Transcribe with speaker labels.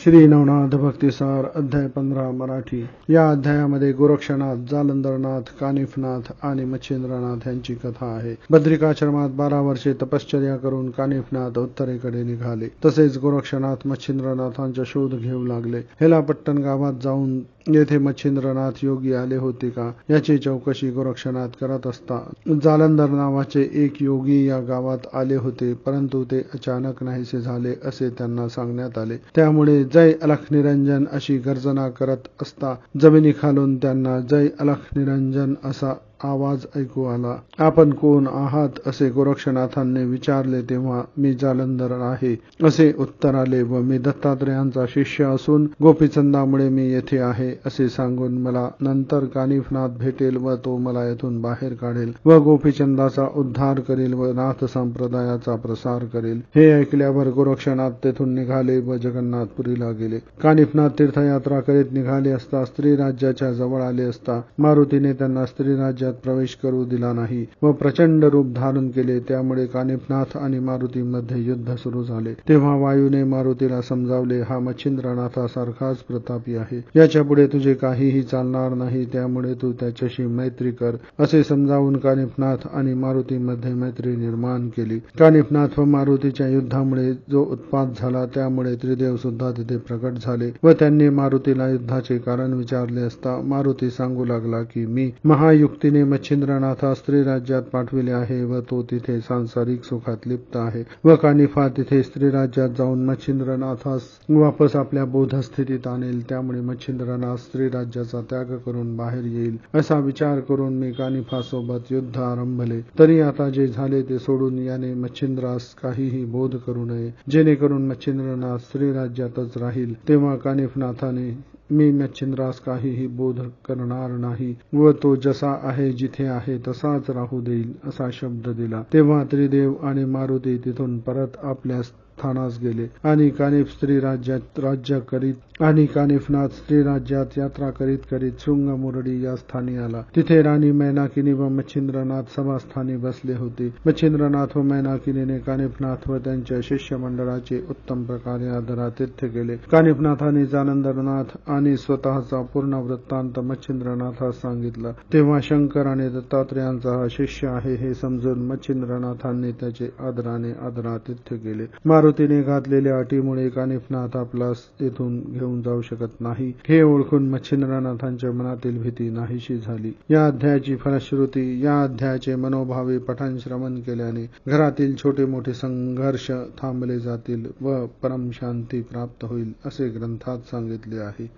Speaker 1: श्री नवनाथ भक्तिसार अध्याय 15 मराठी। या अध्यायामध्ये गोरक्षनाथ, जालंधरनाथ, कानिफनाथ आणि मच्छिंद्रनाथ यांची कथा आहे। बद्रिकाश्रमात 12 वर्षे तपश्चर्या करून कानिफनाथ उत्तरेकडे निघाले। तसेच गोरक्षनाथ मच्छिंद्रनाथांचा शोध घेऊ लागले। हेलापट्टण गावात जाऊन येथे मच्छिंद्रनाथ योगी आले होते का याची चौकशी गोरक्षनाथ करत असता जालंधर नावाचे एक योगी या गावात आले होते, परंतु ते अचानक नाहीसे झाले असे त्यांना सांगण्यात आले। त्यामुळे जय अलख निरंजन अशी गर्जना करत असता जमिनीखालून त्यांना जय अलख निरंजन असा आवाज ऐकू आला। आपण कोण आहात असे गोरक्षनाथांनी विचारले तेव्हा मी जालंधर आहे असे उत्तर आले व मी दत्तात्रेयांचा शिष्य असून गोपीचंदामुळे मी येथे आहे असे सांगून मला नंतर कानिफनाथ भेटेल व तो मला येथून बाहेर काढेल व गोपीचंदाचा उद्धार करेल व नाथ संप्रदायाचा प्रसार करेल। हे ऐकल्यावर गोरक्षनाथ तेथून निघाले व जगन्नाथपुरीला गेले। कानिफनाथ तीर्थयात्रा करीत निघाले असता स्त्री राज्याच्या जवळ आले असता मारुतीने त्यांना स्त्री राज्यात प्रवेश करू दिला नाही व प्रचंड रूप धारण केले। त्यामुळे कानिफनाथ आणि मारुतीमध्ये युद्ध सुरू झाले। तेव्हा वायूने मारुतीला समजावले, हा मच्छिंद्रनाथासारखाच प्रतापी आहे, याच्या पुढे तुझे काहीही चालणार नाही, त्यामुळे तू त्याच्याशी मैत्री कर असे समजावून कानिफनाथ आणि मारुतीमध्ये मैत्री निर्माण केली। कानिफनाथ व मारुतीच्या युद्धामुळे जो उत्पात झाला त्यामुळे त्रिदेव सुद्धा तिथे प्रकट झाले व त्यांनी मारुतीला युद्धाचे कारण विचारले असता मारुती सांगू लागला की मी महायुक्तीने मच्छिंद्रनाथा स्त्री राज्यात पाठविले आहे व तो तिथे सांसारिक सुखात लिप्त आहे व कानिफा तिथे स्त्री राज्यात जाऊन मच्छिंद्रनाथास वापस आपल्या बोधस्थितीत आणेल, त्यामुळे मच्छिंद्रनाथ स्त्री राज्याचा त्याग करून बाहेर येईल असा विचार करून मी कानिफासोबत युद्ध आरंभले। तरी आता जे झाले ते सोडून याने मच्छिंद्रास काहीही बोध करू नये, जेणेकरून मच्छिंद्रनाथ स्त्री राज्यातच राहील। तेव्हा कानिफनाथाने मी मच्छिंद्रास काहीही बोध करणार नाही व तो जसा आहे जिथे आहे तसाच राहू देईल असा शब्द दिला। तेव्हा त्रिदेव आणि मारुती तिथून परत आपल्या स्थानास गेले आणि कानिफ स्त्री राज्यात राज्य करीत आणि कानिफनाथ स्त्री राज्यात यात्रा करीत करीत शृंगमुरडी या स्थानी आला। तिथे राणी मैनाकिनी व मच्छिंद्रनाथ सभास्थानी बसले होते। मच्छिंद्रनाथ व मैनाकिनीने कानिफनाथ व त्यांच्या शिष्यमंडळाचे उत्तम प्रकारे आदरातिथ्य केले। कानिफनाथाने जालंधरनाथ आणि स्वतःचा पूर्ण वृत्तांत मच्छिंद्रनाथास सांगितला। तेव्हा शंकर आणि दत्तात्रेयांचा हा शिष्य आहे हे समजून मच्छिंद्रनाथांनी त्याचे आदराने आदरातिथ्य केले। मारुतीने घातलेल्या अटीमुळे कानिफनाथ आपल्यास येथून घेऊन जाऊ शकत नाही हे ओळखून मच्छिंद्रनाथांच्या मनातील भीती नाहीशी झाली। या अध्यायाची फलश्रुती। या अध्यायाचे मनोभावे पठण श्रवण केल्याने घरातील छोटे मोठे संघर्ष थांबले जातील व परम शांती प्राप्त होईल असे ग्रंथात सांगितले आहे।